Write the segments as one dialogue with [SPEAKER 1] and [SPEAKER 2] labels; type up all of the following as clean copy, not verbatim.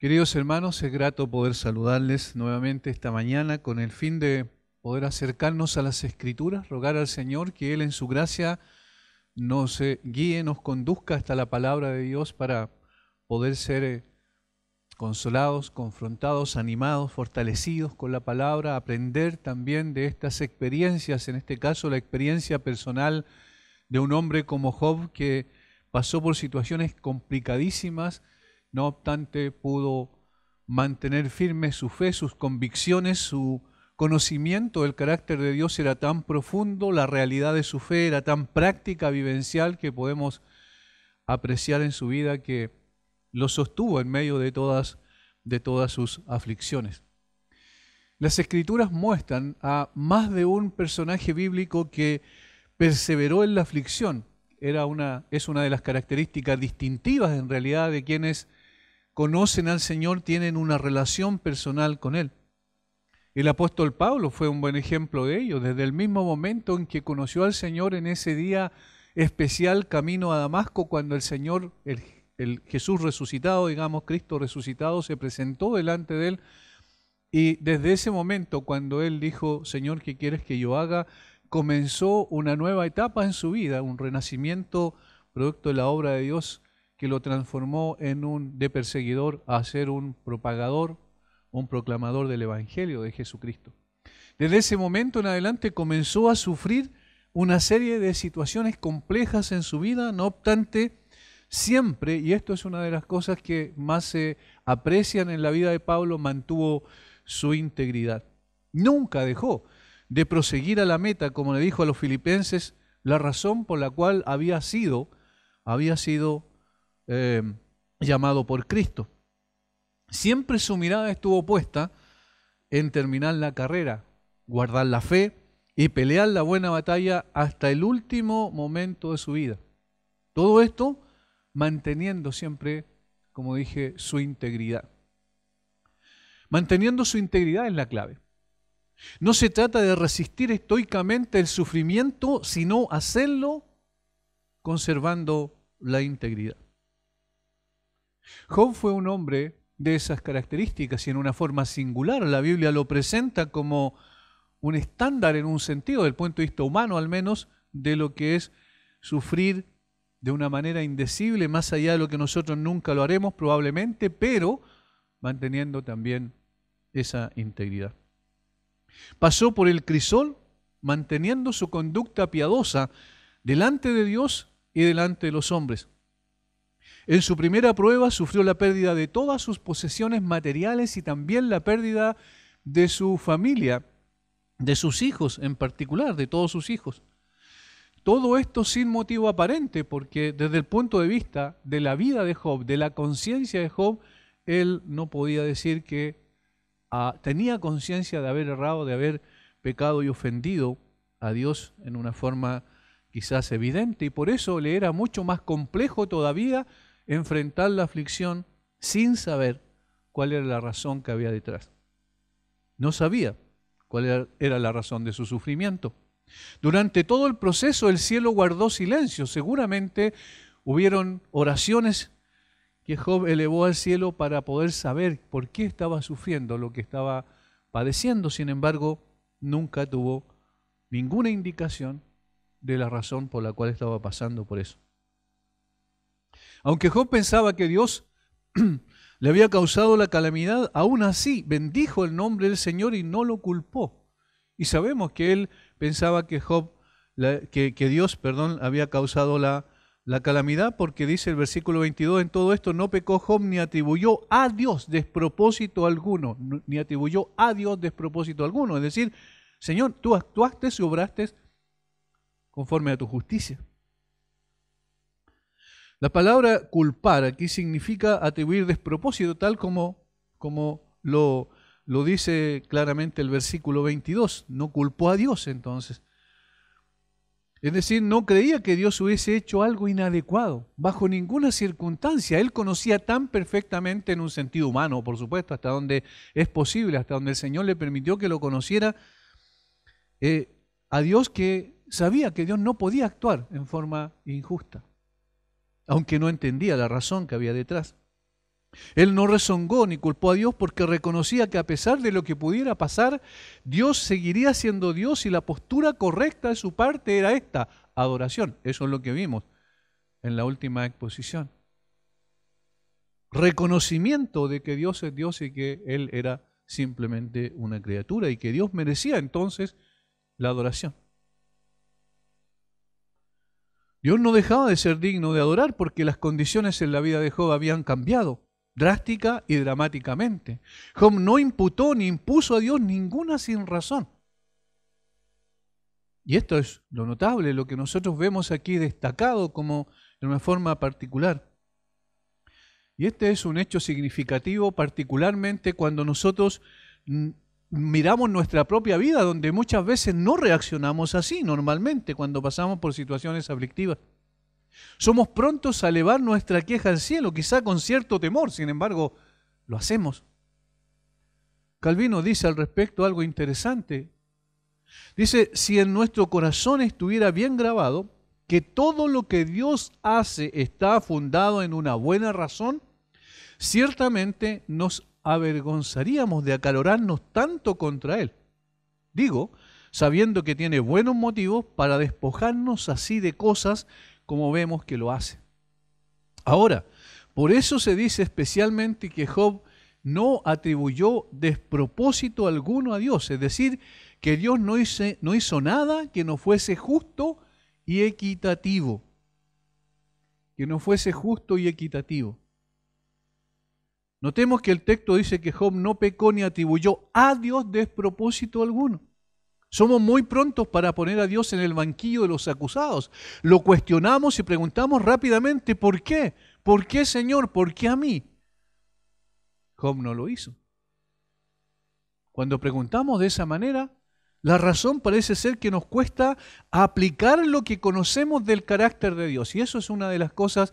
[SPEAKER 1] Queridos hermanos, es grato poder saludarles nuevamente esta mañana con el fin de poder acercarnos a las Escrituras, rogar al Señor que Él en su gracia nos guíe, nos conduzca hasta la palabra de Dios para poder ser consolados, confrontados, animados, fortalecidos con la palabra, aprender también de estas experiencias, en este caso la experiencia personal de un hombre como Job que pasó por situaciones complicadísimas. No obstante, pudo mantener firme su fe, sus convicciones, su conocimiento del carácter de Dios era tan profundo, la realidad de su fe era tan práctica, vivencial, que podemos apreciar en su vida que lo sostuvo en medio de todas sus aflicciones. Las Escrituras muestran a más de un personaje bíblico que perseveró en la aflicción. Es una de las características distintivas en realidad de quienes conocen al Señor, tienen una relación personal con Él. El apóstol Pablo fue un buen ejemplo de ello. Desde el mismo momento en que conoció al Señor en ese día especial camino a Damasco, cuando el Señor, el Jesús resucitado, digamos, Cristo resucitado, se presentó delante de Él. Y desde ese momento, cuando Él dijo, Señor, ¿qué quieres que yo haga?, comenzó una nueva etapa en su vida, un renacimiento producto de la obra de Dios que lo transformó de perseguidor a ser un propagador, un proclamador del Evangelio de Jesucristo. Desde ese momento en adelante comenzó a sufrir una serie de situaciones complejas en su vida, no obstante, siempre, y esto es una de las cosas que más se aprecian en la vida de Pablo, mantuvo su integridad. Nunca dejó de proseguir a la meta, como le dijo a los filipenses, la razón por la cual había sido llamado por Cristo. Siempre su mirada estuvo puesta en terminar la carrera, guardar la fe y pelear la buena batalla hasta el último momento de su vida. Todo esto manteniendo siempre, como dije, su integridad. Manteniendo su integridad es la clave. No se trata de resistir estoicamente el sufrimiento, sino hacerlo conservando la integridad. Job fue un hombre de esas características y en una forma singular. La Biblia lo presenta como un estándar en un sentido, del punto de vista humano al menos, de lo que es sufrir de una manera indecible, más allá de lo que nosotros nunca lo haremos probablemente, pero manteniendo también esa integridad. Pasó por el crisol manteniendo su conducta piadosa delante de Dios y delante de los hombres. En su primera prueba sufrió la pérdida de todas sus posesiones materiales y también la pérdida de su familia, de sus hijos en particular, de todos sus hijos. Todo esto sin motivo aparente, porque desde el punto de vista de la vida de Job, de la conciencia de Job, él no podía decir que tenía conciencia de haber errado, de haber pecado y ofendido a Dios en una forma quizás evidente, y por eso le era mucho más complejo todavía enfrentar la aflicción sin saber cuál era la razón que había detrás. No sabía cuál era la razón de su sufrimiento. Durante todo el proceso el cielo guardó silencio. Seguramente hubieron oraciones que Job elevó al cielo para poder saber por qué estaba sufriendo lo que estaba padeciendo. Sin embargo, nunca tuvo ninguna indicación de la razón por la cual estaba pasando por eso. Aunque Job pensaba que Dios le había causado la calamidad, aún así bendijo el nombre del Señor y no lo culpó. Y sabemos que él pensaba que Dios había causado la calamidad, porque dice el versículo 22, en todo esto no pecó Job ni atribuyó a Dios despropósito alguno, Es decir, Señor, tú actuaste y obraste conforme a tu justicia. La palabra culpar aquí significa atribuir despropósito, tal como lo dice claramente el versículo 22. No culpó a Dios entonces. Es decir, no creía que Dios hubiese hecho algo inadecuado, bajo ninguna circunstancia. Él conocía tan perfectamente, en un sentido humano, por supuesto, hasta donde es posible, hasta donde el Señor le permitió que lo conociera, a Dios, que sabía que Dios no podía actuar en forma injusta, aunque no entendía la razón que había detrás. Él no rezongó ni culpó a Dios porque reconocía que a pesar de lo que pudiera pasar, Dios seguiría siendo Dios y la postura correcta de su parte era esta, adoración. Eso es lo que vimos en la última exposición. Reconocimiento de que Dios es Dios y que Él era simplemente una criatura y que Dios merecía entonces la adoración. Dios no dejaba de ser digno de adorar porque las condiciones en la vida de Job habían cambiado drástica y dramáticamente. Job no imputó ni impuso a Dios ninguna sin razón. Y esto es lo notable, lo que nosotros vemos aquí destacado como de una forma particular. Y este es un hecho significativo particularmente cuando nosotros miramos nuestra propia vida, donde muchas veces no reaccionamos así normalmente cuando pasamos por situaciones aflictivas. Somos prontos a elevar nuestra queja al cielo, quizá con cierto temor, sin embargo, lo hacemos. Calvino dice al respecto algo interesante. Dice, si en nuestro corazón estuviera bien grabado que todo lo que Dios hace está fundado en una buena razón, ciertamente nos avergonzaríamos de acalorarnos tanto contra Él. Digo, sabiendo que tiene buenos motivos para despojarnos así de cosas como vemos que lo hace. Ahora, por eso se dice especialmente que Job no atribuyó despropósito alguno a Dios, es decir, que Dios no hizo nada que no fuese justo y equitativo. Que no fuese justo y equitativo. Notemos que el texto dice que Job no pecó ni atribuyó a Dios despropósito alguno. Somos muy prontos para poner a Dios en el banquillo de los acusados. Lo cuestionamos y preguntamos rápidamente, ¿por qué? ¿Por qué, Señor? ¿Por qué a mí? Job no lo hizo. Cuando preguntamos de esa manera, la razón parece ser que nos cuesta aplicar lo que conocemos del carácter de Dios. Y eso es una de las cosas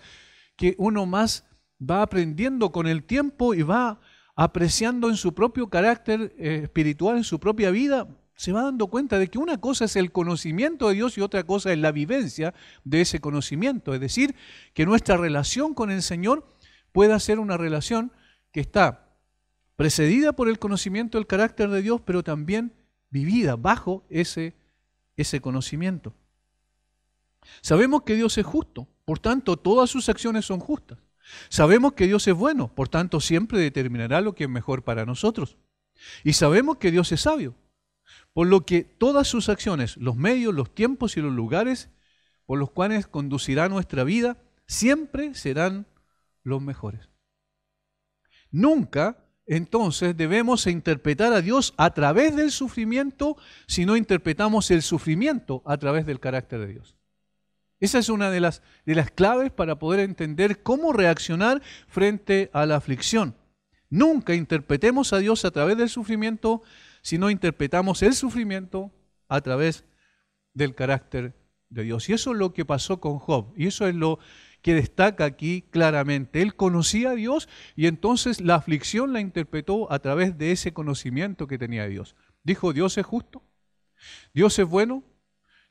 [SPEAKER 1] que uno más va aprendiendo con el tiempo y va apreciando en su propio carácter espiritual, en su propia vida. Se va dando cuenta de que una cosa es el conocimiento de Dios y otra cosa es la vivencia de ese conocimiento. Es decir, que nuestra relación con el Señor pueda ser una relación que está precedida por el conocimiento del carácter de Dios, pero también vivida bajo ese conocimiento. Sabemos que Dios es justo, por tanto todas sus acciones son justas. Sabemos que Dios es bueno, por tanto siempre determinará lo que es mejor para nosotros. Y sabemos que Dios es sabio, por lo que todas sus acciones, los medios, los tiempos y los lugares por los cuales conducirá nuestra vida, siempre serán los mejores. Nunca, entonces, debemos interpretar a Dios a través del sufrimiento si no interpretamos el sufrimiento a través del carácter de Dios. Esa es una de las claves para poder entender cómo reaccionar frente a la aflicción. Nunca interpretemos a Dios a través del sufrimiento si no interpretamos el sufrimiento a través del carácter de Dios. Y eso es lo que pasó con Job. Y eso es lo que destaca aquí claramente. Él conocía a Dios y entonces la aflicción la interpretó a través de ese conocimiento que tenía de Dios. Dijo, Dios es justo, Dios es bueno,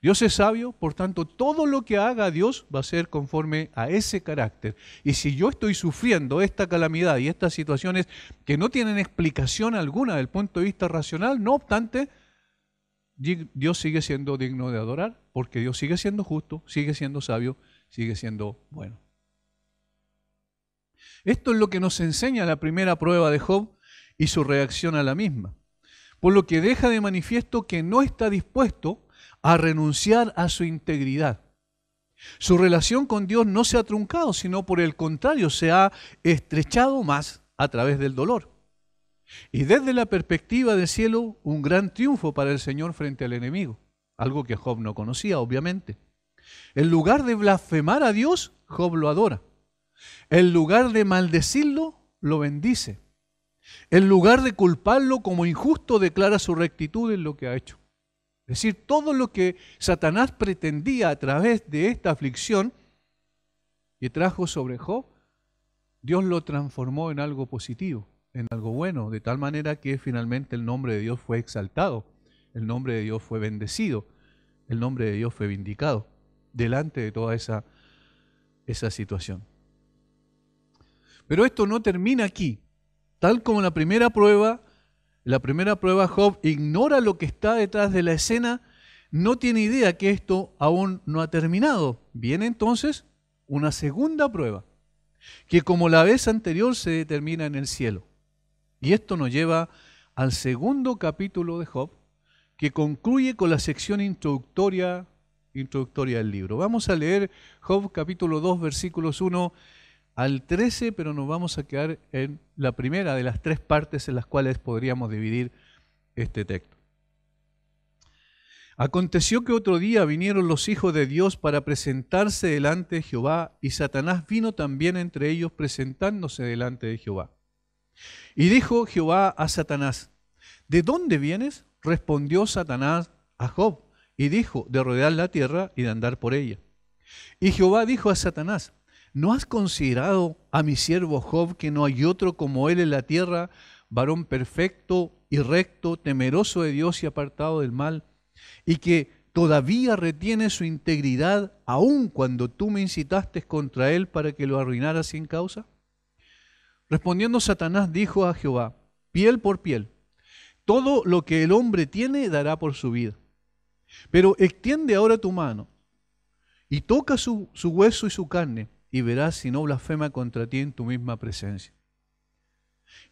[SPEAKER 1] Dios es sabio, por tanto todo lo que haga Dios va a ser conforme a ese carácter. Y si yo estoy sufriendo esta calamidad y estas situaciones que no tienen explicación alguna desde el punto de vista racional, no obstante, Dios sigue siendo digno de adorar, porque Dios sigue siendo justo, sigue siendo sabio, sigue siendo bueno. Esto es lo que nos enseña la primera prueba de Job y su reacción a la misma. Por lo que deja de manifiesto que no está dispuesto a renunciar a su integridad. Su relación con Dios no se ha truncado, sino por el contrario, se ha estrechado más a través del dolor. Y desde la perspectiva del cielo, un gran triunfo para el Señor frente al enemigo, algo que Job no conocía, obviamente. En lugar de blasfemar a Dios, Job lo adora. En lugar de maldecirlo, lo bendice. En lugar de culparlo como injusto, declara su rectitud en lo que ha hecho. Es decir, todo lo que Satanás pretendía a través de esta aflicción que trajo sobre Job, Dios lo transformó en algo positivo, en algo bueno, de tal manera que finalmente el nombre de Dios fue exaltado, el nombre de Dios fue bendecido, el nombre de Dios fue vindicado delante de toda esa situación. Pero esto no termina aquí. Tal como la primera prueba, Job ignora lo que está detrás de la escena, no tiene idea que esto aún no ha terminado. Viene entonces una segunda prueba, que como la vez anterior se determina en el cielo. Y esto nos lleva al segundo capítulo de Job, que concluye con la sección introductoria del libro. Vamos a leer Job capítulo 2, versículos 1 al 13, pero nos vamos a quedar en la primera de las tres partes en las cuales podríamos dividir este texto. Aconteció que otro día vinieron los hijos de Dios para presentarse delante de Jehová, y Satanás vino también entre ellos presentándose delante de Jehová. Y dijo Jehová a Satanás: ¿de dónde vienes? Respondió Satanás a Job, y dijo: de rodear la tierra y de andar por ella. Y Jehová dijo a Satanás: ¿no has considerado a mi siervo Job, que no hay otro como él en la tierra, varón perfecto y recto, temeroso de Dios y apartado del mal, y que todavía retiene su integridad, aun cuando tú me incitaste contra él para que lo arruinara sin causa? Respondiendo Satanás dijo a Jehová: piel por piel, todo lo que el hombre tiene dará por su vida. Pero extiende ahora tu mano y toca su hueso y su carne, y verás si no blasfema contra ti en tu misma presencia.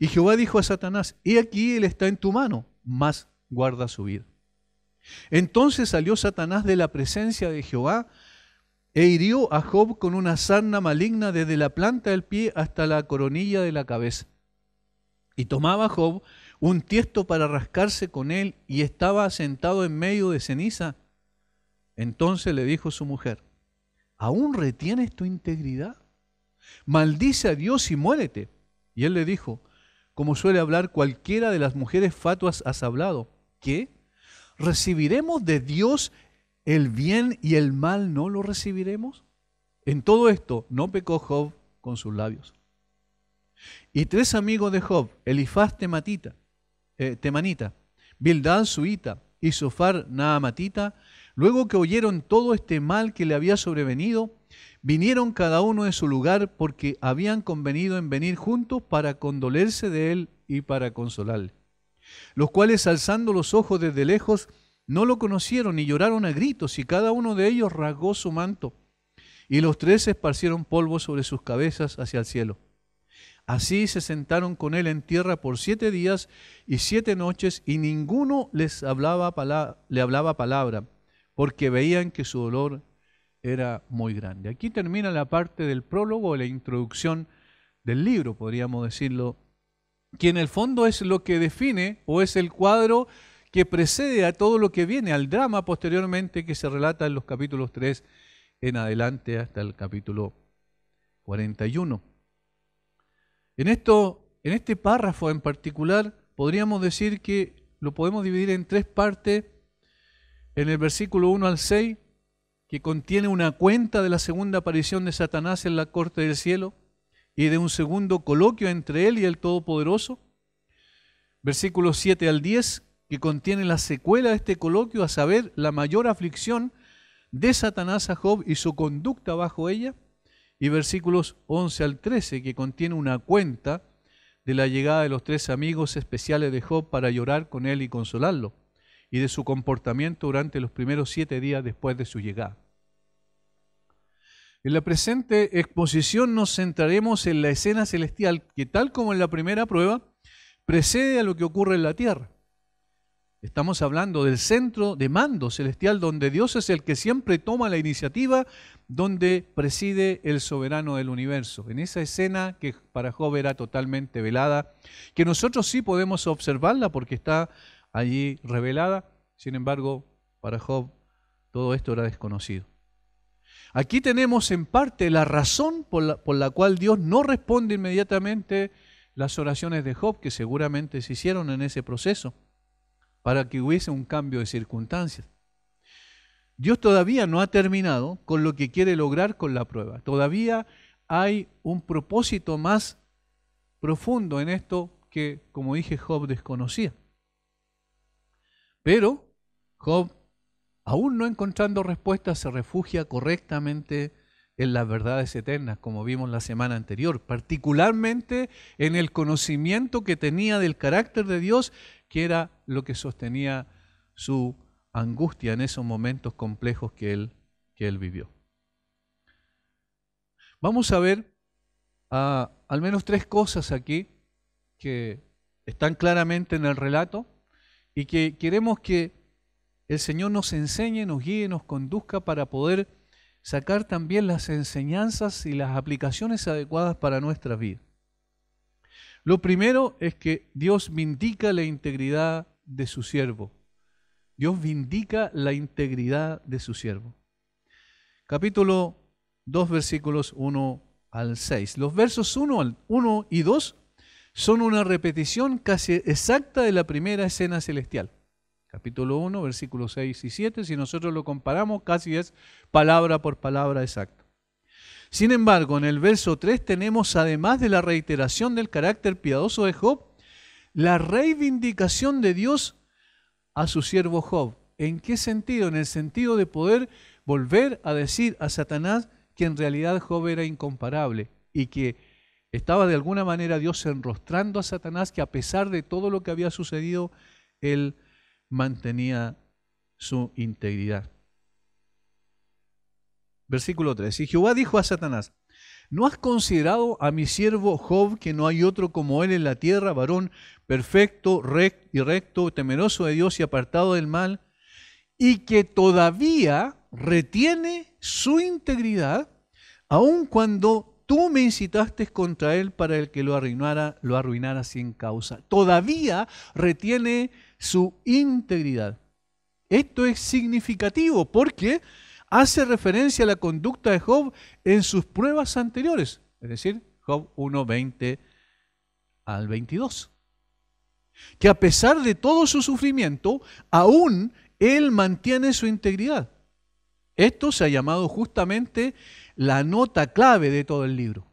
[SPEAKER 1] Y Jehová dijo a Satanás: he aquí él está en tu mano, mas guarda su vida. Entonces salió Satanás de la presencia de Jehová e hirió a Job con una sarna maligna desde la planta del pie hasta la coronilla de la cabeza. Y tomaba Job un tiesto para rascarse con él, y estaba sentado en medio de ceniza. Entonces le dijo su mujer: ¿aún retienes tu integridad? Maldice a Dios y muérete. Y él le dijo: como suele hablar cualquiera de las mujeres fatuas has hablado. ¿Qué? ¿Recibiremos de Dios el bien y el mal no lo recibiremos? En todo esto no pecó Job con sus labios. Y tres amigos de Job, Elifaz temanita, Bildad suita y Sofar naamatita, luego que oyeron todo este mal que le había sobrevenido, vinieron cada uno de su lugar, porque habían convenido en venir juntos para condolerse de él y para consolarle. Los cuales, alzando los ojos desde lejos, no lo conocieron y lloraron a gritos, y cada uno de ellos rasgó su manto. Y los tres esparcieron polvo sobre sus cabezas hacia el cielo. Así se sentaron con él en tierra por 7 días y 7 noches, y ninguno le hablaba palabra, porque veían que su dolor era muy grande. Aquí termina la parte del prólogo, la introducción del libro, podríamos decirlo, que en el fondo es lo que define, o es el cuadro que precede a todo lo que viene, al drama posteriormente que se relata en los capítulos 3 en adelante hasta el capítulo 41. En este párrafo en particular podríamos decir que lo podemos dividir en tres partes. En el versículo 1 al 6, que contiene una cuenta de la segunda aparición de Satanás en la corte del cielo y de un segundo coloquio entre él y el Todopoderoso. Versículos 7 al 10, que contiene la secuela de este coloquio, a saber, la mayor aflicción de Satanás a Job y su conducta bajo ella. Y versículos 11 al 13, que contiene una cuenta de la llegada de los tres amigos especiales de Job para llorar con él y consolarlo, y de su comportamiento durante los primeros 7 días después de su llegada. En la presente exposición nos centraremos en la escena celestial que, tal como en la primera prueba, precede a lo que ocurre en la tierra. Estamos hablando del centro de mando celestial, donde Dios es el que siempre toma la iniciativa, donde preside el soberano del universo. En esa escena que para Job era totalmente velada, que nosotros sí podemos observarla porque está allí revelada, sin embargo, para Job todo esto era desconocido. Aquí tenemos en parte la razón por la cual Dios no responde inmediatamente las oraciones de Job, que seguramente se hicieron en ese proceso, para que hubiese un cambio de circunstancias. Dios todavía no ha terminado con lo que quiere lograr con la prueba. Todavía hay un propósito más profundo en esto que, como dije, Job desconocía. Pero Job, aún no encontrando respuesta, se refugia correctamente en las verdades eternas, como vimos la semana anterior, particularmente en el conocimiento que tenía del carácter de Dios, que era lo que sostenía su angustia en esos momentos complejos que él vivió. Vamos a ver al menos 3 cosas aquí que están claramente en el relato y que queremos que el Señor nos enseñe, nos guíe, nos conduzca para poder sacar también las enseñanzas y las aplicaciones adecuadas para nuestra vida. Lo primero es que Dios vindica la integridad de su siervo. Dios vindica la integridad de su siervo. Capítulo 2, versículos 1 al 6. Los versos 1 y 2 son una repetición casi exacta de la primera escena celestial. Capítulo 1, versículos 6 y 7, si nosotros lo comparamos, casi es palabra por palabra exacto. Sin embargo, en el verso 3 tenemos, además de la reiteración del carácter piadoso de Job, la reivindicación de Dios a su siervo Job. ¿En qué sentido? En el sentido de poder volver a decir a Satanás que en realidad Job era incomparable y que estaba de alguna manera Dios enrostrando a Satanás, que a pesar de todo lo que había sucedido, él mantenía su integridad. Versículo 3. Y Jehová dijo a Satanás: ¿no has considerado a mi siervo Job, que no hay otro como él en la tierra, varón perfecto y recto, temeroso de Dios y apartado del mal, y que todavía retiene su integridad, aun cuando tú me incitaste contra él para el que lo arruinara sin causa? Todavía retiene su integridad. Esto es significativo porque hace referencia a la conducta de Job en sus pruebas anteriores, es decir, Job 1, 20 al 22. Que a pesar de todo su sufrimiento, aún él mantiene su integridad. Esto se ha llamado justamente la nota clave de todo el libro.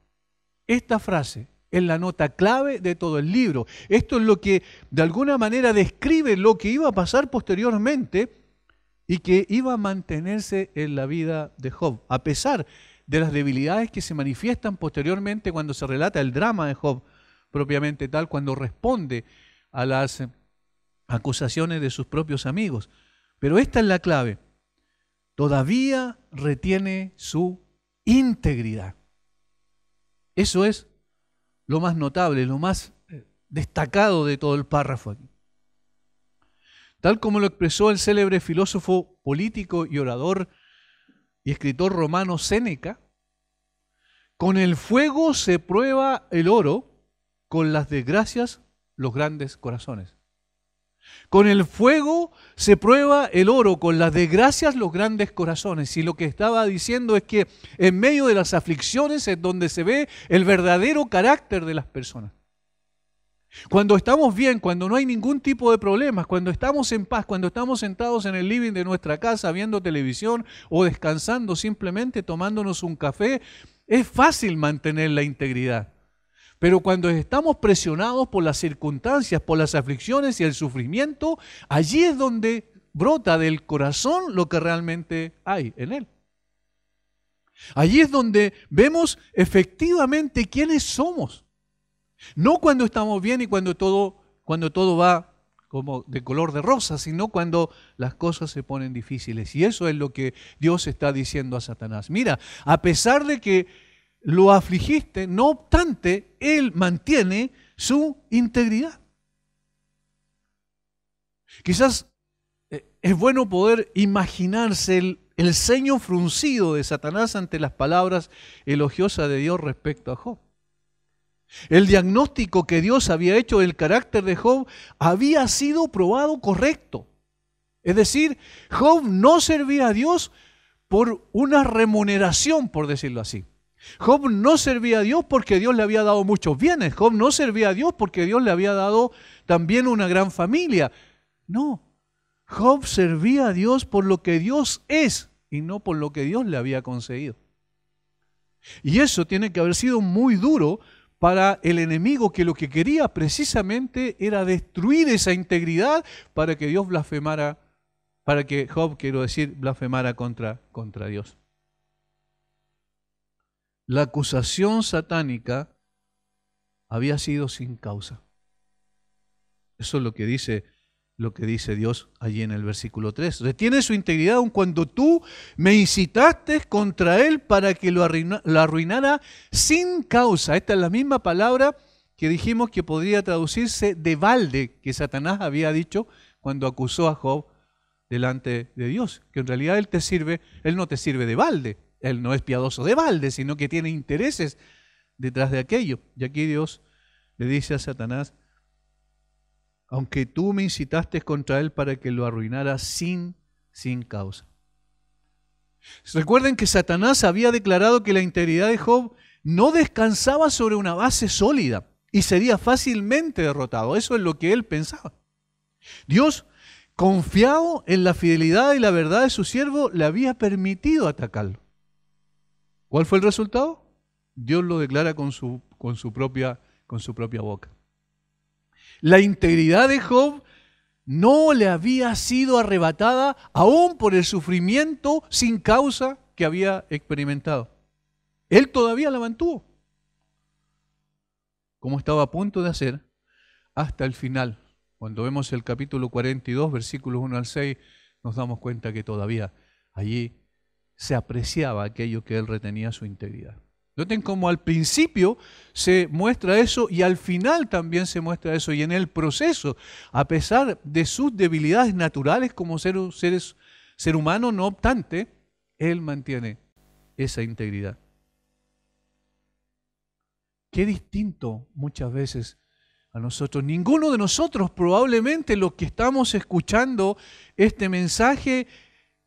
[SPEAKER 1] Esta frase es la nota clave de todo el libro. Esto es lo que de alguna manera describe lo que iba a pasar posteriormente y que iba a mantenerse en la vida de Job, a pesar de las debilidades que se manifiestan posteriormente cuando se relata el drama de Job, propiamente tal, cuando responde a las acusaciones de sus propios amigos. Pero esta es la clave: todavía retiene su integridad. Eso es lo más notable, lo más destacado de todo el párrafo aquí. Tal como lo expresó el célebre filósofo político y orador y escritor romano Séneca: con el fuego se prueba el oro, con las desgracias los grandes corazones. Con el fuego se prueba el oro, con las desgracias los grandes corazones. Y lo que estaba diciendo es que en medio de las aflicciones es donde se ve el verdadero carácter de las personas. Cuando estamos bien, cuando no hay ningún tipo de problemas, cuando estamos en paz, cuando estamos sentados en el living de nuestra casa viendo televisión o descansando, simplemente tomándonos un café, es fácil mantener la integridad. Pero cuando estamos presionados por las circunstancias, por las aflicciones y el sufrimiento, allí es donde brota del corazón lo que realmente hay en él. Allí es donde vemos efectivamente quiénes somos. No cuando estamos bien y cuando todo va como de color de rosa, sino cuando las cosas se ponen difíciles. Y eso es lo que Dios está diciendo a Satanás. Mira, a pesar de que lo afligiste, no obstante, él mantiene su integridad. Quizás es bueno poder imaginarse el ceño fruncido de Satanás ante las palabras elogiosas de Dios respecto a Job. El diagnóstico que Dios había hecho del carácter de Job había sido probado correcto. Es decir, Job no servía a Dios por una remuneración, por decirlo así. Job no servía a Dios porque Dios le había dado muchos bienes. Job no servía a Dios porque Dios le había dado también una gran familia. No, Job servía a Dios por lo que Dios es y no por lo que Dios le había concedido. Y eso tiene que haber sido muy duro para el enemigo, que lo que quería precisamente era destruir esa integridad para que Dios blasfemara, para que Job, blasfemara contra Dios. la acusación satánica había sido sin causa. Eso es lo que dice Dios allí en el versículo 3. Retiene su integridad aun cuando tú me incitaste contra él para que lo arruinara sin causa. Esta es la misma palabra que dijimos que podría traducirse de balde, que Satanás había dicho cuando acusó a Job delante de Dios, que en realidad él no te sirve de balde, él no es piadoso de balde, sino que tiene intereses detrás de aquello. Y aquí Dios le dice a Satanás, aunque tú me incitaste contra él para que lo arruinara sin causa. Recuerden que Satanás había declarado que la integridad de Job no descansaba sobre una base sólida y sería fácilmente derrotado. Eso es lo que él pensaba. Dios, confiado en la fidelidad y la verdad de su siervo, le había permitido atacarlo. ¿Cuál fue el resultado? Dios lo declara con su propia boca. La integridad de Job no le había sido arrebatada aún por el sufrimiento sin causa que había experimentado. Él todavía la mantuvo, como estaba a punto de hacer hasta el final. Cuando vemos el capítulo 42, versículos 1 al 6, nos damos cuenta que todavía allí se apreciaba aquello que él retenía, su integridad. Noten cómo al principio se muestra eso y al final también se muestra eso. Y en el proceso, a pesar de sus debilidades naturales como ser humano, no obstante, él mantiene esa integridad. Qué distinto muchas veces a nosotros. Ninguno de nosotros, probablemente los que estamos escuchando este mensaje,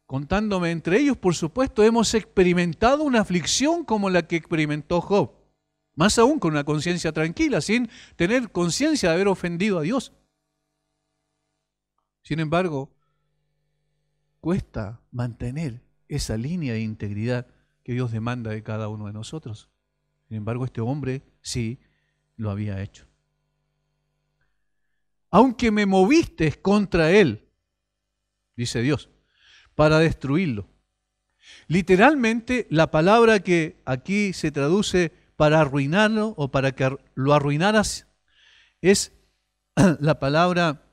[SPEAKER 1] contándome entre ellos, por supuesto, hemos experimentado una aflicción como la que experimentó Job. Más aún con una conciencia tranquila, sin tener conciencia de haber ofendido a Dios. Sin embargo, cuesta mantener esa línea de integridad que Dios demanda de cada uno de nosotros. Sin embargo, este hombre sí lo había hecho. Aunque me moviste contra él, dice Dios, para destruirlo. Literalmente, la palabra que aquí se traduce para arruinarlo o para que lo arruinaras es la palabra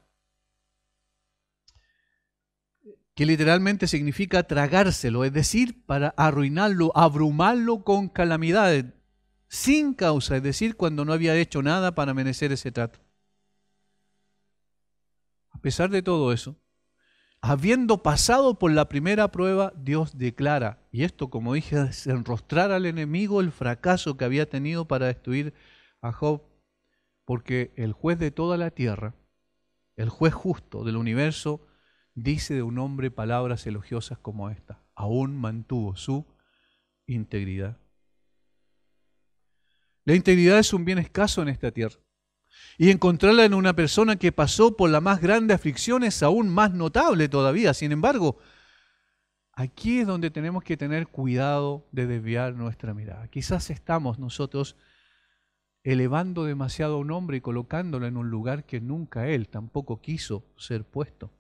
[SPEAKER 1] que literalmente significa tragárselo, es decir, para arruinarlo, abrumarlo con calamidades, sin causa, es decir, cuando no había hecho nada para merecer ese trato. A pesar de todo eso, habiendo pasado por la primera prueba, Dios declara, y esto, como dije, es enrostrar al enemigo el fracaso que había tenido para destruir a Job, porque el juez de toda la tierra, el juez justo del universo, dice de un hombre palabras elogiosas como esta: aún mantuvo su integridad. La integridad es un bien escaso en esta tierra. Y encontrarla en una persona que pasó por la más grande aflicción es aún más notable todavía. Sin embargo, aquí es donde tenemos que tener cuidado de desviar nuestra mirada. Quizás estamos nosotros elevando demasiado a un hombre y colocándolo en un lugar que nunca él tampoco quiso ser puesto.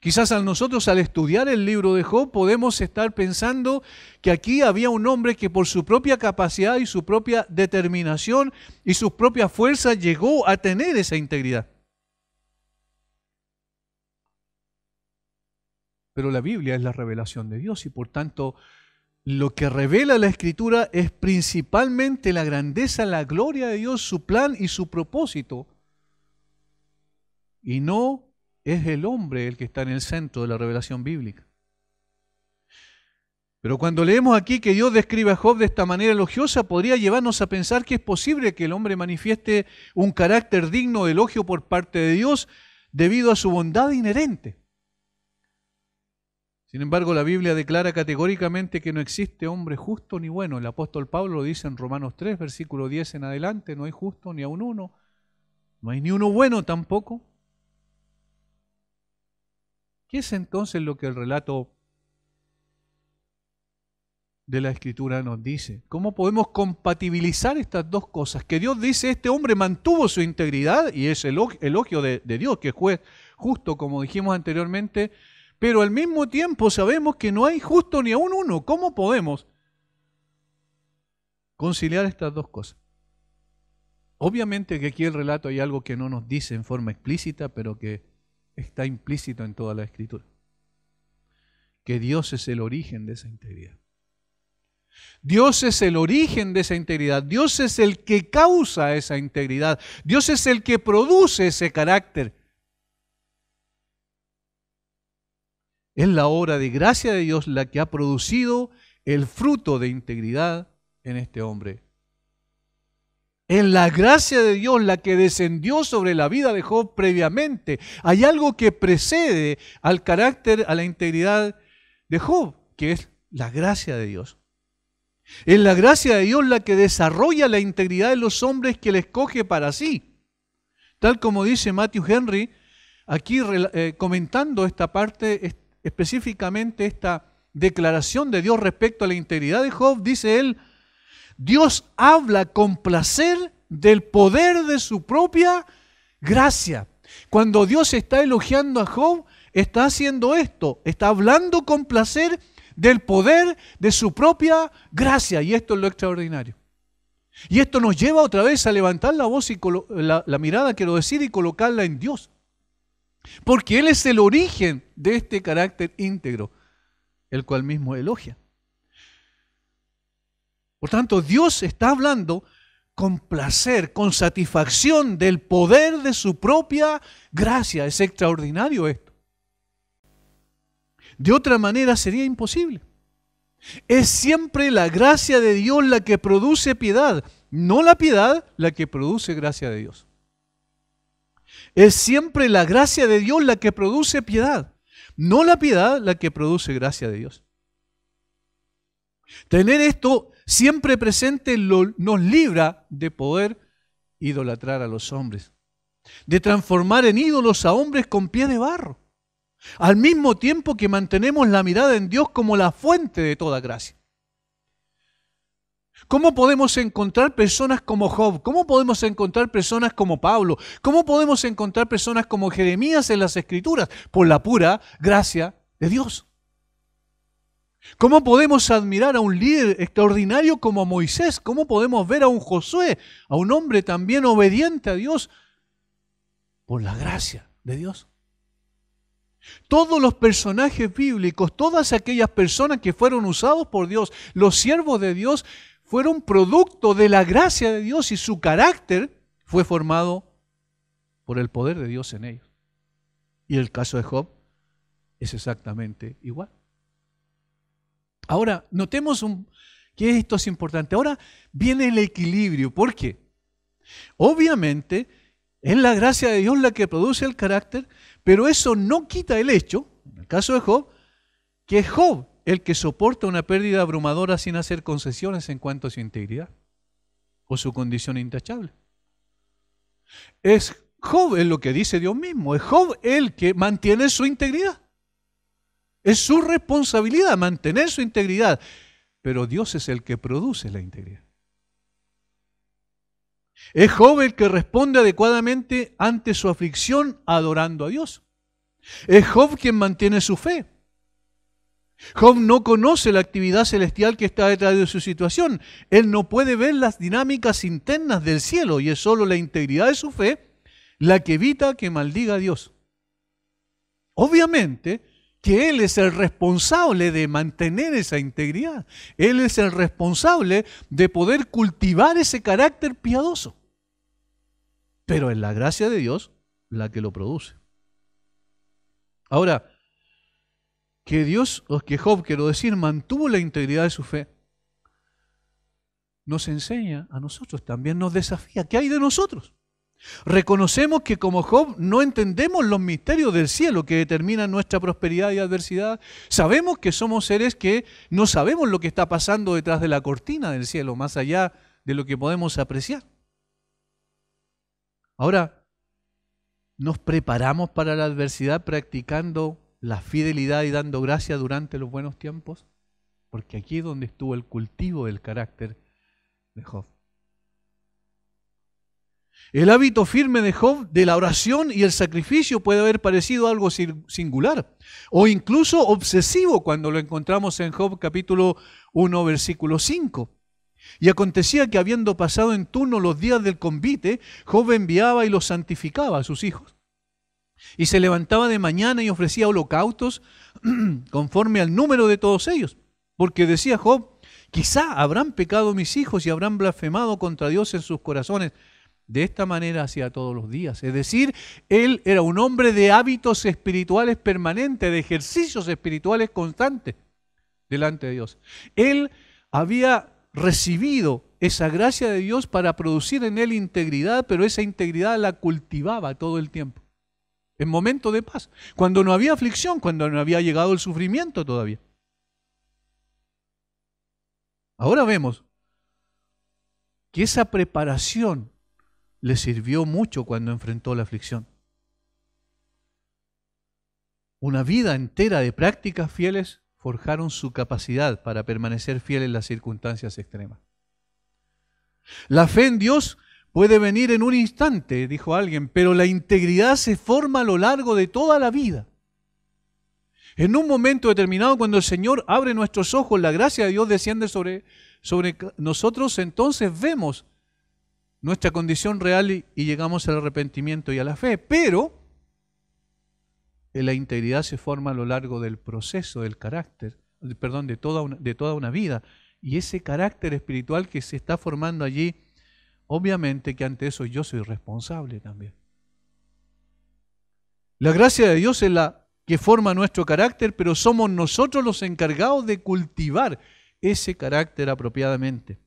[SPEAKER 1] Quizás nosotros al estudiar el libro de Job podemos estar pensando que aquí había un hombre que por su propia capacidad y su propia determinación y sus propias fuerzas llegó a tener esa integridad. Pero la Biblia es la revelación de Dios y por tanto lo que revela la Escritura es principalmente la grandeza, la gloria de Dios, su plan y su propósito. Y no es el hombre el que está en el centro de la revelación bíblica. Pero cuando leemos aquí que Dios describe a Job de esta manera elogiosa, podría llevarnos a pensar que es posible que el hombre manifieste un carácter digno de elogio por parte de Dios debido a su bondad inherente. Sin embargo, la Biblia declara categóricamente que no existe hombre justo ni bueno. El apóstol Pablo lo dice en Romanos 3, versículo 10 en adelante: no hay justo ni aun uno, no hay ni uno bueno tampoco. ¿Qué es entonces lo que el relato de la Escritura nos dice? ¿Cómo podemos compatibilizar estas dos cosas? Que Dios dice, este hombre mantuvo su integridad, y es elogio de Dios, que es juez justo, como dijimos anteriormente, pero al mismo tiempo sabemos que no hay justo ni aun uno. ¿Cómo podemos conciliar estas dos cosas. Obviamente que aquí el relato hay algo que no nos dice en forma explícita, pero que está implícito en toda la Escritura. Que Dios es el origen de esa integridad. Dios es el origen de esa integridad. Dios es el que causa esa integridad. Dios es el que produce ese carácter. Es la obra de gracia de Dios la que ha producido el fruto de integridad en este hombre. Es la gracia de Dios la que descendió sobre la vida de Job previamente. Hay algo que precede al carácter, a la integridad de Job, que es la gracia de Dios. Es la gracia de Dios la que desarrolla la integridad de los hombres que le escoge para sí. Tal como dice Matthew Henry, aquí comentando esta parte, específicamente esta declaración de Dios respecto a la integridad de Job, dice él: Dios habla con placer del poder de su propia gracia. Cuando Dios está elogiando a Job, está haciendo esto, está hablando con placer del poder de su propia gracia, y esto es lo extraordinario. Y esto nos lleva otra vez a levantar la voz y la mirada, quiero decir, y colocarla en Dios. Porque Él es el origen de este carácter íntegro, el cual mismo elogia. Por tanto, Dios está hablando con placer, con satisfacción del poder de su propia gracia. Es extraordinario esto. De otra manera sería imposible. Es siempre la gracia de Dios la que produce piedad, no la piedad la que produce gracia de Dios. Es siempre la gracia de Dios la que produce piedad, no la piedad la que produce gracia de Dios. Tener esto siempre presente nos libra de poder idolatrar a los hombres, de transformar en ídolos a hombres con pie de barro, al mismo tiempo que mantenemos la mirada en Dios como la fuente de toda gracia. ¿Cómo podemos encontrar personas como Job? ¿Cómo podemos encontrar personas como Pablo? ¿Cómo podemos encontrar personas como Jeremías en las Escrituras? Por la pura gracia de Dios. ¿Cómo podemos admirar a un líder extraordinario como Moisés? ¿Cómo podemos ver a un Josué, a un hombre también obediente a Dios? Por la gracia de Dios. Todos los personajes bíblicos, todas aquellas personas que fueron usados por Dios, los siervos de Dios, fueron producto de la gracia de Dios y su carácter fue formado por el poder de Dios en ellos. Y el caso de Job es exactamente igual. Ahora, notemos que esto es importante. Ahora viene el equilibrio. ¿Por qué? Obviamente, es la gracia de Dios la que produce el carácter, pero eso no quita el hecho, en el caso de Job, que es Job el que soporta una pérdida abrumadora sin hacer concesiones en cuanto a su integridad o su condición intachable. Es Job, es lo que dice Dios mismo, es Job el que mantiene su integridad. Es su responsabilidad mantener su integridad, pero Dios es el que produce la integridad. Es Job el que responde adecuadamente ante su aflicción adorando a Dios. Es Job quien mantiene su fe. Job no conoce la actividad celestial que está detrás de su situación. Él no puede ver las dinámicas internas del cielo y es solo la integridad de su fe la que evita que maldiga a Dios. Obviamente que Él es el responsable de mantener esa integridad. Él es el responsable de poder cultivar ese carácter piadoso. Pero es la gracia de Dios la que lo produce. Ahora, que Dios, o que Job, quiero decir, mantuvo la integridad de su fe, nos enseña a nosotros, también nos desafía. ¿Qué hay de nosotros? Reconocemos que como Job no entendemos los misterios del cielo que determinan nuestra prosperidad y adversidad. Sabemos que somos seres que no sabemos lo que está pasando detrás de la cortina del cielo, más allá de lo que podemos apreciar. Ahora, ¿nos preparamos para la adversidad practicando la fidelidad y dando gracia durante los buenos tiempos? Porque aquí es donde estuvo el cultivo del carácter de Job. El hábito firme de Job de la oración y el sacrificio puede haber parecido algo singular o incluso obsesivo cuando lo encontramos en Job capítulo 1, versículo 5. Y acontecía que habiendo pasado en turno los días del convite, Job enviaba y los santificaba a sus hijos. Y se levantaba de mañana y ofrecía holocaustos conforme al número de todos ellos. Porque decía Job, quizá habrán pecado mis hijos y habrán blasfemado contra Dios en sus corazones. De esta manera hacía todos los días. Es decir, él era un hombre de hábitos espirituales permanentes, de ejercicios espirituales constantes delante de Dios. Él había recibido esa gracia de Dios para producir en él integridad, pero esa integridad la cultivaba todo el tiempo. En momentos de paz, cuando no había aflicción, cuando no había llegado el sufrimiento todavía. Ahora vemos que esa preparación le sirvió mucho cuando enfrentó la aflicción. Una vida entera de prácticas fieles forjaron su capacidad para permanecer fiel en las circunstancias extremas. La fe en Dios puede venir en un instante, dijo alguien, pero la integridad se forma a lo largo de toda la vida. En un momento determinado, cuando el Señor abre nuestros ojos, la gracia de Dios desciende sobre nosotros, entonces vemos nuestra condición real y llegamos al arrepentimiento y a la fe. Pero la integridad se forma a lo largo del proceso, del carácter, perdón, de toda una vida. Y ese carácter espiritual que se está formando allí, obviamente que ante eso yo soy responsable también. La gracia de Dios es la que forma nuestro carácter, pero somos nosotros los encargados de cultivar ese carácter apropiadamente.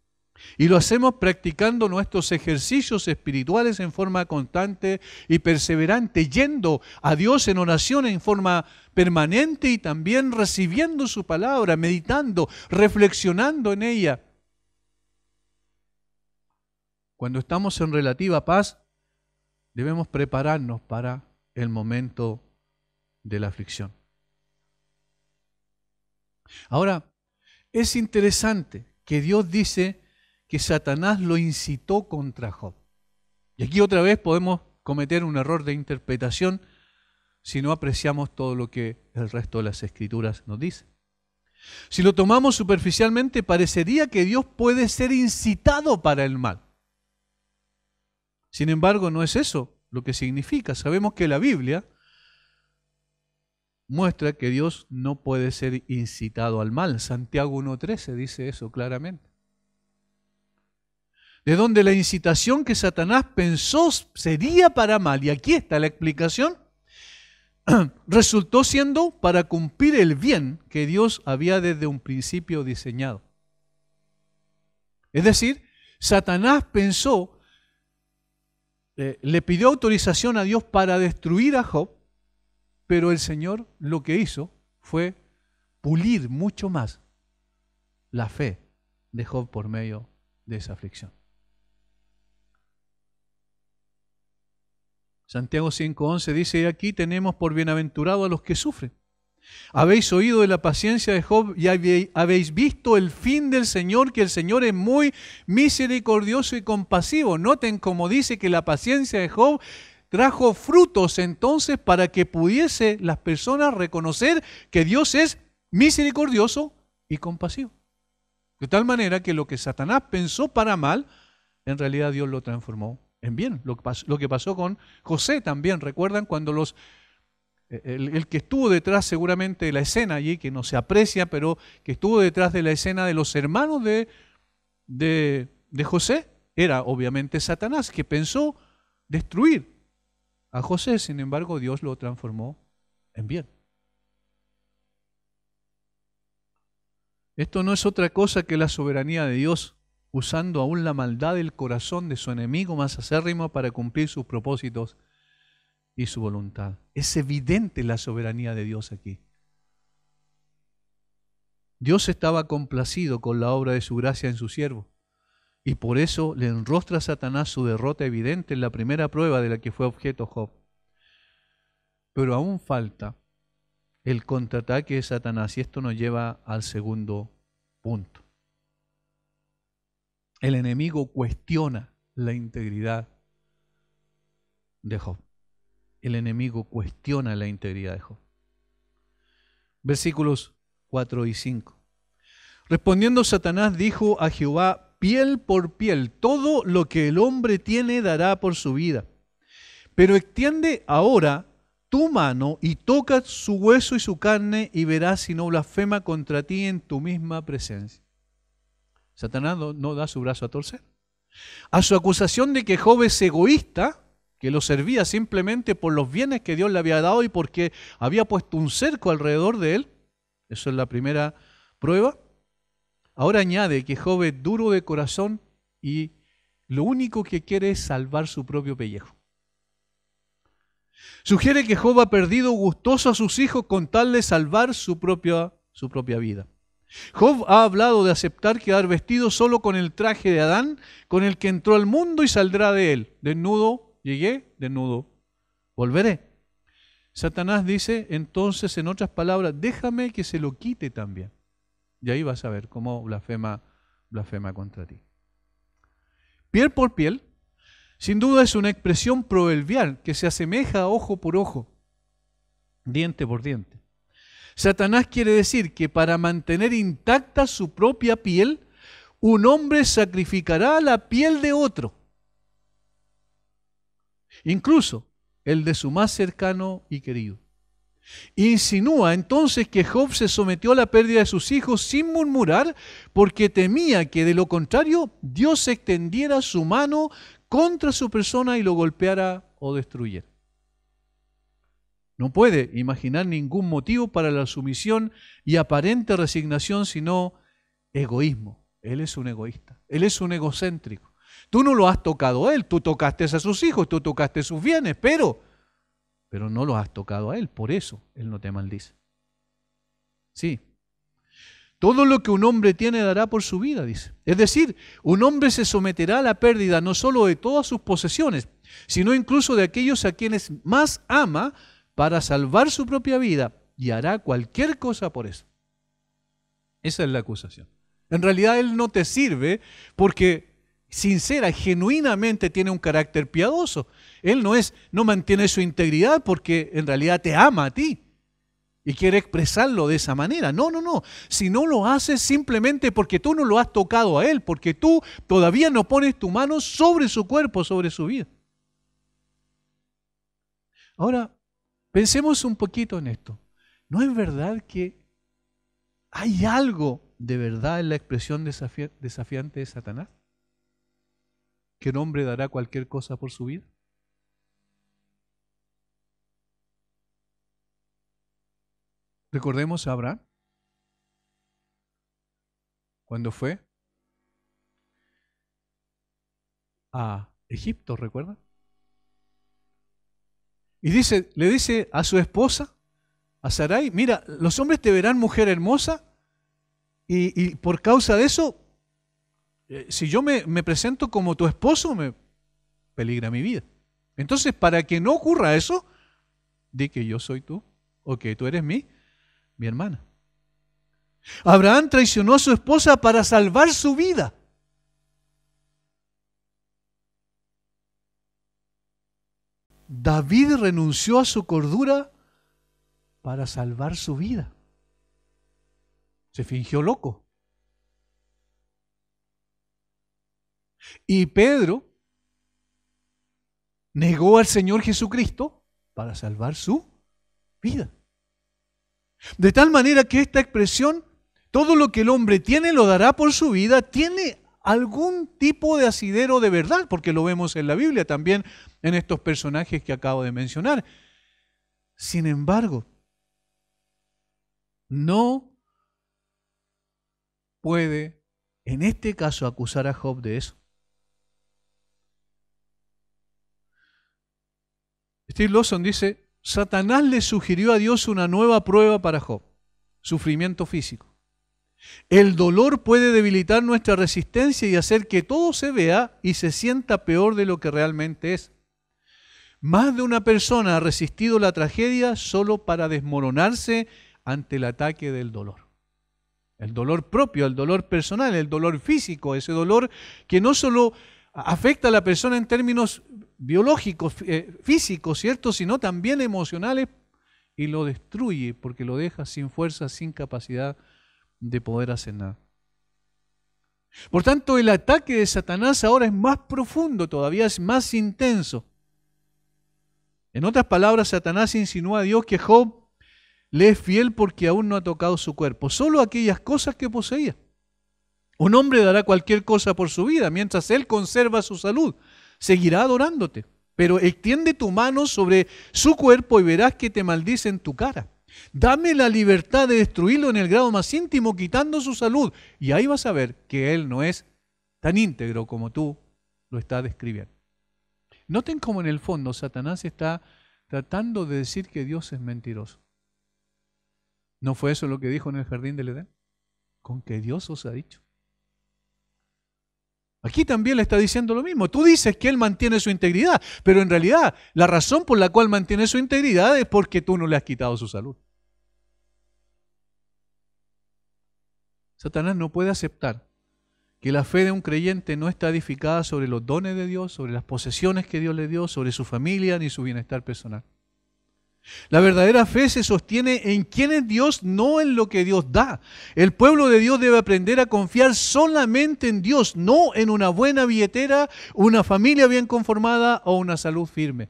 [SPEAKER 1] Y lo hacemos practicando nuestros ejercicios espirituales en forma constante y perseverante, yendo a Dios en oración en forma permanente y también recibiendo su palabra, meditando, reflexionando en ella. Cuando estamos en relativa paz, debemos prepararnos para el momento de la aflicción. Ahora, es interesante que Dios dice que Satanás lo incitó contra Job. Y aquí otra vez podemos cometer un error de interpretación si no apreciamos todo lo que el resto de las Escrituras nos dice. Si lo tomamos superficialmente, parecería que Dios puede ser incitado para el mal. Sin embargo, no es eso lo que significa. Sabemos que la Biblia muestra que Dios no puede ser incitado al mal. Santiago 1:13 dice eso claramente. De donde la incitación que Satanás pensó sería para mal, y aquí está la explicación, resultó siendo para cumplir el bien que Dios había desde un principio diseñado. Es decir, Satanás pensó, le pidió autorización a Dios para destruir a Job, pero el Señor lo que hizo fue pulir mucho más la fe de Job por medio de esa aflicción. Santiago 5:11 dice, aquí tenemos por bienaventurado a los que sufren. Habéis oído de la paciencia de Job y habéis visto el fin del Señor, que el Señor es muy misericordioso y compasivo. Noten cómo dice que la paciencia de Job trajo frutos entonces para que pudiese las personas reconocer que Dios es misericordioso y compasivo. De tal manera que lo que Satanás pensó para mal, en realidad Dios lo transformó en bien. Lo que pasó con José también. ¿Recuerdan cuando el que estuvo detrás seguramente de la escena allí, que no se aprecia, pero que estuvo detrás de la escena de los hermanos de José, era obviamente Satanás, que pensó destruir a José? Sin embargo, Dios lo transformó en bien. Esto no es otra cosa que la soberanía de Dios, usando aún la maldad del corazón de su enemigo más acérrimo para cumplir sus propósitos y su voluntad. Es evidente la soberanía de Dios aquí. Dios estaba complacido con la obra de su gracia en su siervo, y por eso le enrostra a Satanás su derrota evidente en la primera prueba de la que fue objeto Job. Pero aún falta el contraataque de Satanás, y esto nos lleva al segundo punto. El enemigo cuestiona la integridad de Job. El enemigo cuestiona la integridad de Job. Versículos 4 y 5. Respondiendo Satanás dijo a Jehová, piel por piel. Todo lo que el hombre tiene dará por su vida. Pero extiende ahora tu mano y toca su hueso y su carne y verás si no blasfema contra ti en tu misma presencia. Satanás no da su brazo a torcer. A su acusación de que Job es egoísta, que lo servía simplemente por los bienes que Dios le había dado y porque había puesto un cerco alrededor de él, eso es la primera prueba. Ahora añade que Job es duro de corazón y lo único que quiere es salvar su propio pellejo. Sugiere que Job ha perdido gustoso a sus hijos con tal de salvar su propia vida. Job ha hablado de aceptar quedar vestido solo con el traje de Adán, con el que entró al mundo y saldrá de él. Desnudo llegué, desnudo volveré. Satanás dice entonces, en otras palabras, déjame que se lo quite también. Y ahí vas a ver cómo blasfema contra ti. Piel por piel, sin duda es una expresión proverbial que se asemeja a ojo por ojo, diente por diente. Satanás quiere decir que para mantener intacta su propia piel, un hombre sacrificará la piel de otro, incluso el de su más cercano y querido. Insinúa entonces que Job se sometió a la pérdida de sus hijos sin murmurar, porque temía que de lo contrario Dios extendiera su mano contra su persona y lo golpeara o destruyera. No puede imaginar ningún motivo para la sumisión y aparente resignación, sino egoísmo. Él es un egoísta, él es un egocéntrico. Tú no lo has tocado a él, tú tocaste a sus hijos, tú tocaste sus bienes, pero no lo has tocado a él, por eso él no te maldice. Sí. Todo lo que un hombre tiene dará por su vida, dice. Es decir, un hombre se someterá a la pérdida no solo de todas sus posesiones, sino incluso de aquellos a quienes más ama para salvar su propia vida, y hará cualquier cosa por eso. Esa es la acusación. En realidad él no te sirve porque sincera, genuinamente tiene un carácter piadoso. Él no mantiene su integridad porque en realidad te ama a ti y quiere expresarlo de esa manera. No. Si no lo haces simplemente porque tú no lo has tocado a él, porque tú todavía no pones tu mano sobre su cuerpo, sobre su vida. Ahora, pensemos un poquito en esto. ¿No es verdad que hay algo de verdad en la expresión desafiante de Satanás? ¿Que un hombre dará cualquier cosa por su vida? Recordemos a Abraham, cuando fue a Egipto, ¿recuerdan? Y le dice a su esposa, a Sarai, mira, los hombres te verán mujer hermosa y por causa de eso, si yo me presento como tu esposo, me peligra mi vida. Entonces, para que no ocurra eso, di que yo soy tú, o que tú eres mi hermana. Abraham traicionó a su esposa para salvar su vida. David renunció a su cordura para salvar su vida. Se fingió loco. Y Pedro negó al Señor Jesucristo para salvar su vida. De tal manera que esta expresión, todo lo que el hombre tiene lo dará por su vida, tiene algún tipo de asidero de verdad, porque lo vemos en la Biblia también en estos personajes que acabo de mencionar. Sin embargo, no puede en este caso acusar a Job de eso. Steve Lawson dice, Satanás le sugirió a Dios una nueva prueba para Job, sufrimiento físico. El dolor puede debilitar nuestra resistencia y hacer que todo se vea y se sienta peor de lo que realmente es. Más de una persona ha resistido la tragedia solo para desmoronarse ante el ataque del dolor. El dolor propio, el dolor personal, el dolor físico, ese dolor que no solo afecta a la persona en términos biológicos, físicos, ¿cierto?, sino también emocionales, y lo destruye porque lo deja sin fuerza, sin capacidad de poder hacer nada. Por tanto, el ataque de Satanás ahora es más profundo, todavía es más intenso. En otras palabras, Satanás insinúa a Dios que Job le es fiel porque aún no ha tocado su cuerpo, solo aquellas cosas que poseía. Un hombre dará cualquier cosa por su vida, mientras él conserva su salud. Seguirá adorándote, pero extiende tu mano sobre su cuerpo y verás que te maldice en tu cara. Dame la libertad de destruirlo en el grado más íntimo, quitando su salud. Y ahí vas a ver que él no es tan íntegro como tú lo estás describiendo. Noten cómo en el fondo Satanás está tratando de decir que Dios es mentiroso. ¿No fue eso lo que dijo en el jardín del Edén? Con que Dios os ha dicho. Aquí también le está diciendo lo mismo. Tú dices que él mantiene su integridad, pero en realidad la razón por la cual mantiene su integridad es porque tú no le has quitado su salud. Satanás no puede aceptar que la fe de un creyente no está edificada sobre los dones de Dios, sobre las posesiones que Dios le dio, sobre su familia ni su bienestar personal. La verdadera fe se sostiene en quién es Dios, no en lo que Dios da. El pueblo de Dios debe aprender a confiar solamente en Dios, no en una buena billetera, una familia bien conformada o una salud firme.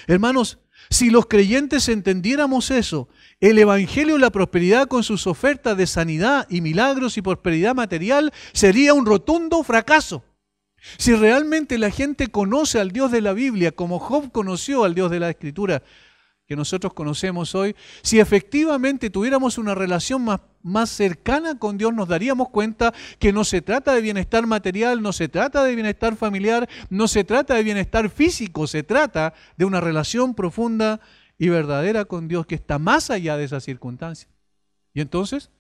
[SPEAKER 1] Hermanos, si los creyentes entendiéramos eso, el Evangelio de la prosperidad con sus ofertas de sanidad y milagros y prosperidad material sería un rotundo fracaso. Si realmente la gente conoce al Dios de la Biblia como Job conoció al Dios de la Escritura que nosotros conocemos hoy, si efectivamente tuviéramos una relación más cercana con Dios, nos daríamos cuenta que no se trata de bienestar material, no se trata de bienestar familiar, no se trata de bienestar físico, se trata de una relación profunda y verdadera con Dios que está más allá de esas circunstancias. Y entonces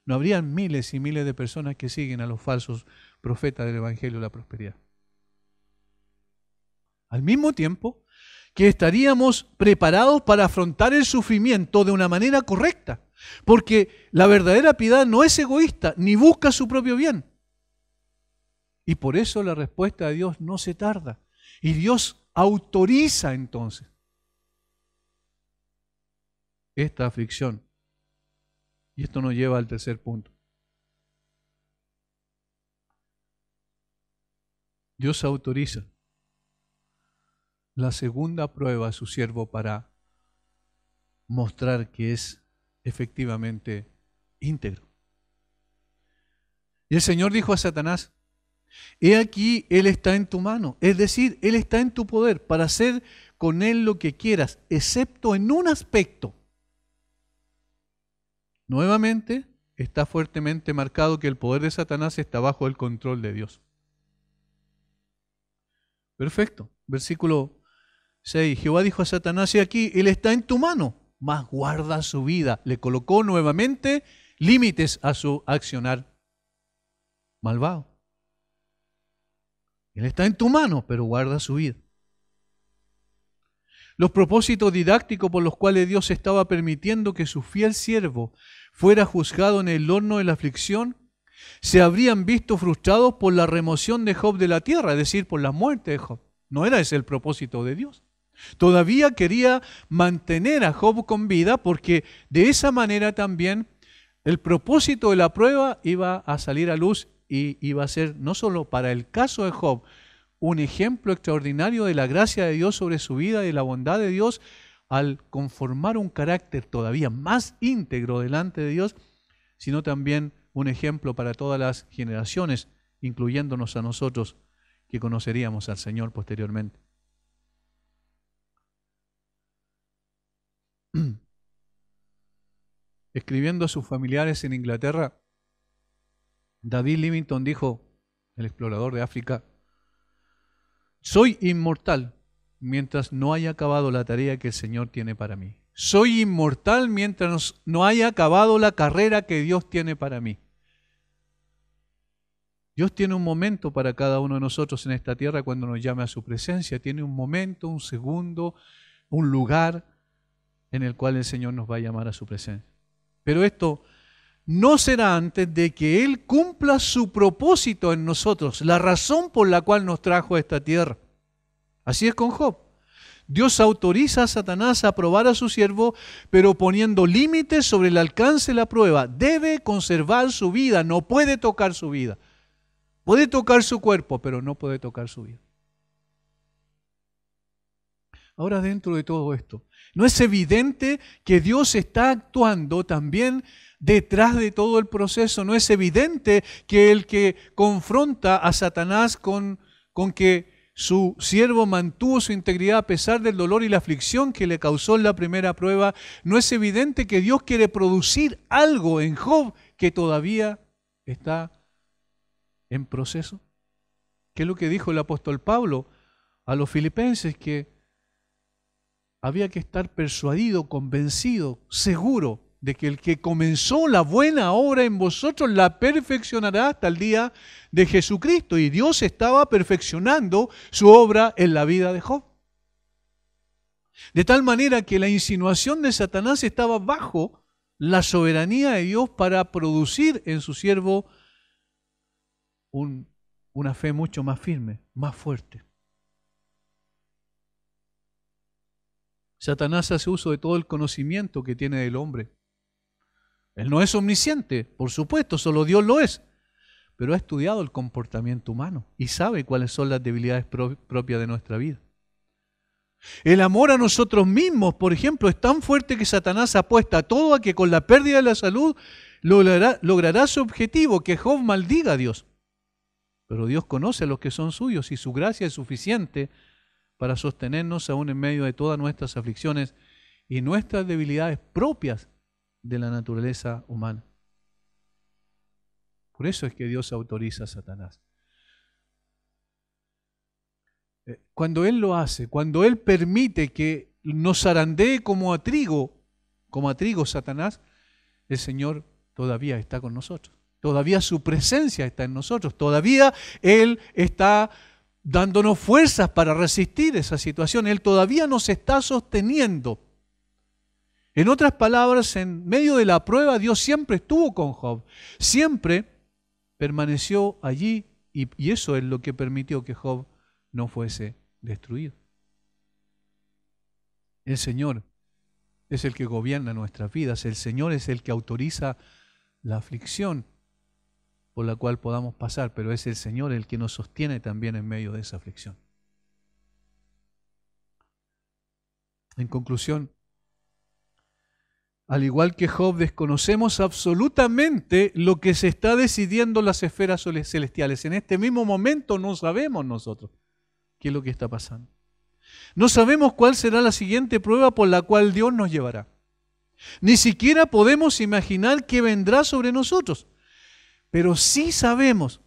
[SPEAKER 1] no habrían miles y miles de personas que siguen a los falsos profetas del Evangelio de la prosperidad. Al mismo tiempo que estaríamos preparados para afrontar el sufrimiento de una manera correcta, porque la verdadera piedad no es egoísta ni busca su propio bien. Y por eso la respuesta de Dios no se tarda. Y Dios autoriza entonces esta aflicción. Y esto nos lleva al tercer punto. Dios autoriza la segunda prueba a su siervo para mostrar que es efectivamente íntegro. Y el Señor dijo a Satanás: he aquí, Él está en tu mano, es decir, Él está en tu poder para hacer con Él lo que quieras, excepto en un aspecto. Nuevamente, está fuertemente marcado que el poder de Satanás está bajo el control de Dios. Perfecto. Versículo 6. Jehová dijo a Satanás: he aquí, Él está en tu mano, mas guarda su vida. Le colocó nuevamente límites a su accionar malvado. Él está en tu mano, pero guarda su vida. Los propósitos didácticos por los cuales Dios estaba permitiendo que su fiel siervo fuera juzgado en el horno de la aflicción se habrían visto frustrados por la remoción de Job de la tierra, es decir, por la muerte de Job. No era ese el propósito de Dios. Todavía quería mantener a Job con vida porque de esa manera también el propósito de la prueba iba a salir a luz y iba a ser no solo para el caso de Job un ejemplo extraordinario de la gracia de Dios sobre su vida y de la bondad de Dios al conformar un carácter todavía más íntegro delante de Dios, sino también un ejemplo para todas las generaciones, incluyéndonos a nosotros que conoceríamos al Señor posteriormente. Escribiendo a sus familiares en Inglaterra, David Livingstone dijo, el explorador de África: soy inmortal mientras no haya acabado la tarea que el Señor tiene para mí. Soy inmortal mientras no haya acabado la carrera que Dios tiene para mí. Dios tiene un momento para cada uno de nosotros en esta tierra cuando nos llame a su presencia. Tiene un momento, un segundo, un lugar en el cual el Señor nos va a llamar a su presencia. Pero esto no será antes de que Él cumpla su propósito en nosotros, la razón por la cual nos trajo a esta tierra. Así es con Job. Dios autoriza a Satanás a probar a su siervo, pero poniendo límites sobre el alcance de la prueba. Debe conservar su vida, no puede tocar su vida. Puede tocar su cuerpo, pero no puede tocar su vida. Ahora, dentro de todo esto, ¿no es evidente que Dios está actuando también detrás de todo el proceso? ¿No es evidente que el que confronta a Satanás con que su siervo mantuvo su integridad a pesar del dolor y la aflicción que le causó en la primera prueba? ¿No es evidente que Dios quiere producir algo en Job que todavía está en proceso? ¿Qué es lo que dijo el apóstol Pablo a los filipenses? Que había que estar persuadido, convencido, seguro de que el que comenzó la buena obra en vosotros la perfeccionará hasta el día de Jesucristo. Y Dios estaba perfeccionando su obra en la vida de Job. De tal manera que la insinuación de Satanás estaba bajo la soberanía de Dios para producir en su siervo una fe mucho más firme, más fuerte. Satanás hace uso de todo el conocimiento que tiene del hombre. Él no es omnisciente, por supuesto, solo Dios lo es, pero ha estudiado el comportamiento humano y sabe cuáles son las debilidades propias de nuestra vida. El amor a nosotros mismos, por ejemplo, es tan fuerte que Satanás apuesta todo a que con la pérdida de la salud logrará su objetivo, que Job maldiga a Dios. Pero Dios conoce a los que son suyos y su gracia es suficiente para sostenernos aún en medio de todas nuestras aflicciones y nuestras debilidades propias de la naturaleza humana. Por eso es que Dios autoriza a Satanás. Cuando Él lo hace, cuando Él permite que nos zarandee como a trigo Satanás, el Señor todavía está con nosotros. Todavía su presencia está en nosotros. Todavía Él está dándonos fuerzas para resistir esa situación. Él todavía nos está sosteniendo. En otras palabras, en medio de la prueba, Dios siempre estuvo con Job. Siempre permaneció allí y eso es lo que permitió que Job no fuese destruido. El Señor es el que gobierna nuestras vidas. El Señor es el que autoriza la aflicción por la cual podamos pasar, pero es el Señor el que nos sostiene también en medio de esa aflicción. En conclusión, al igual que Job, desconocemos absolutamente lo que se está decidiendo en las esferas celestiales. En este mismo momento no sabemos nosotros qué es lo que está pasando. No sabemos cuál será la siguiente prueba por la cual Dios nos llevará. Ni siquiera podemos imaginar qué vendrá sobre nosotros. Pero sí sabemos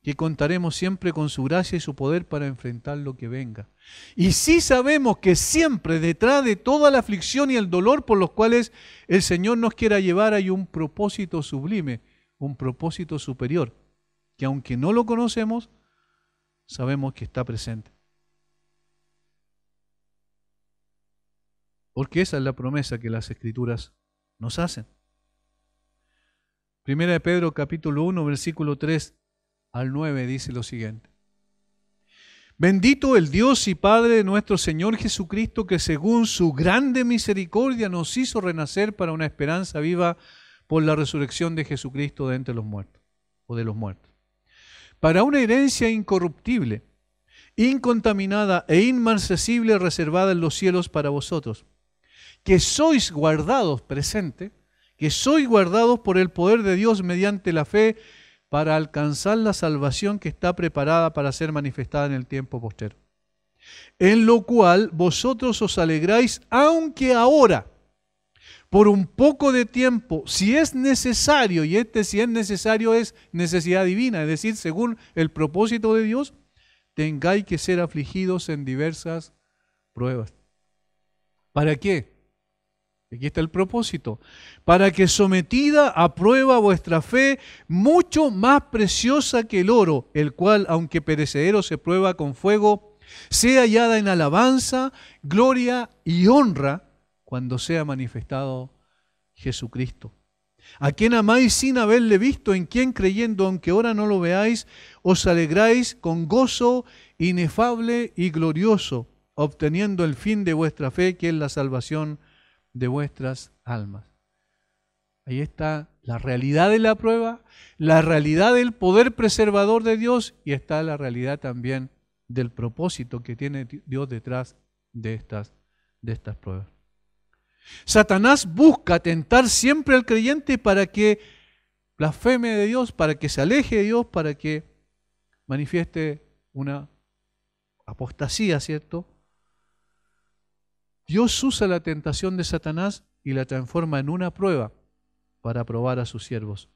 [SPEAKER 1] que contaremos siempre con su gracia y su poder para enfrentar lo que venga. Y sí sabemos que siempre detrás de toda la aflicción y el dolor por los cuales el Señor nos quiera llevar hay un propósito sublime, un propósito superior, que aunque no lo conocemos, sabemos que está presente. Porque esa es la promesa que las Escrituras nos hacen. Primera de Pedro capítulo 1, versículo 3 al 9 dice lo siguiente. Bendito el Dios y Padre de nuestro Señor Jesucristo, que según su grande misericordia nos hizo renacer para una esperanza viva por la resurrección de Jesucristo de entre los muertos, o de los muertos, para una herencia incorruptible, incontaminada e inmarcesible, reservada en los cielos para vosotros, que sois guardados, presente, que sois guardados por el poder de Dios mediante la fe para alcanzar la salvación que está preparada para ser manifestada en el tiempo postero. En lo cual vosotros os alegráis, aunque ahora, por un poco de tiempo, si es necesario, y si es necesario es necesidad divina, es decir, según el propósito de Dios, tengáis que ser afligidos en diversas pruebas. ¿Para qué? Aquí está el propósito. Para que sometida a prueba vuestra fe, mucho más preciosa que el oro, el cual, aunque perecedero se prueba con fuego, sea hallada en alabanza, gloria y honra cuando sea manifestado Jesucristo. A quien amáis sin haberle visto, en quien creyendo, aunque ahora no lo veáis, os alegráis con gozo inefable y glorioso, obteniendo el fin de vuestra fe, que es la salvación de vuestras almas. Ahí está la realidad de la prueba, la realidad del poder preservador de Dios y está la realidad también del propósito que tiene Dios detrás de estas pruebas. Satanás busca tentar siempre al creyente para que blasfeme de Dios, para que se aleje de Dios, para que manifieste una apostasía, ¿cierto? Dios usa la tentación de Satanás y la transforma en una prueba para probar a sus siervos.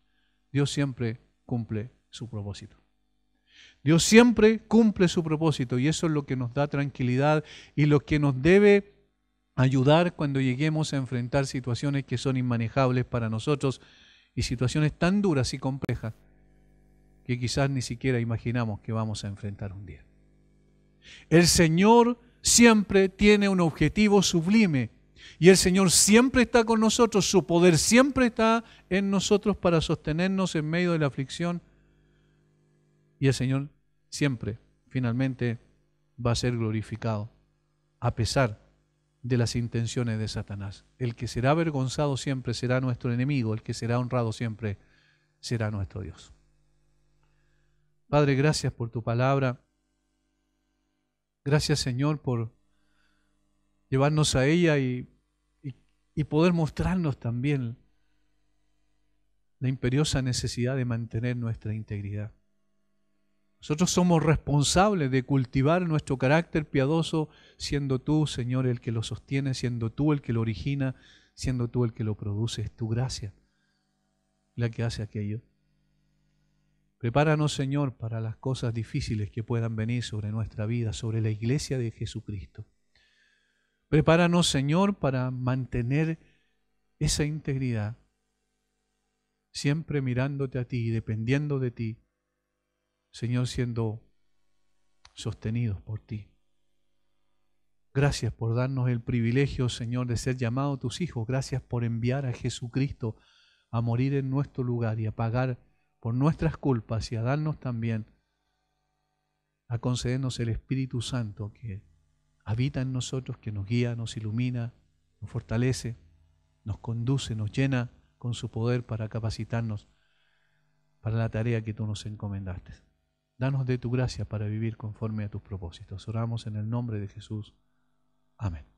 [SPEAKER 1] Dios siempre cumple su propósito. Dios siempre cumple su propósito y eso es lo que nos da tranquilidad y lo que nos debe ayudar cuando lleguemos a enfrentar situaciones que son inmanejables para nosotros y situaciones tan duras y complejas que quizás ni siquiera imaginamos que vamos a enfrentar un día. El Señor siempre tiene un objetivo sublime y el Señor siempre está con nosotros, su poder siempre está en nosotros para sostenernos en medio de la aflicción y el Señor siempre, finalmente, va a ser glorificado a pesar de las intenciones de Satanás. El que será avergonzado siempre será nuestro enemigo, el que será honrado siempre será nuestro Dios. Padre, gracias por tu palabra. Gracias, Señor, por llevarnos a ella y poder mostrarnos también la imperiosa necesidad de mantener nuestra integridad. Nosotros somos responsables de cultivar nuestro carácter piadoso, siendo tú, Señor, el que lo sostiene, siendo tú el que lo origina, siendo tú el que lo produce. Es tu gracia la que hace aquello. Prepáranos, Señor, para las cosas difíciles que puedan venir sobre nuestra vida, sobre la iglesia de Jesucristo. Prepáranos, Señor, para mantener esa integridad, siempre mirándote a ti y dependiendo de ti, Señor, siendo sostenidos por ti. Gracias por darnos el privilegio, Señor, de ser llamados tus hijos. Gracias por enviar a Jesucristo a morir en nuestro lugar y a pagar por nuestras culpas y a darnos también, a concedernos el Espíritu Santo que habita en nosotros, que nos guía, nos ilumina, nos fortalece, nos conduce, nos llena con su poder para capacitarnos para la tarea que tú nos encomendaste. Danos de tu gracia para vivir conforme a tus propósitos. Oramos en el nombre de Jesús. Amén.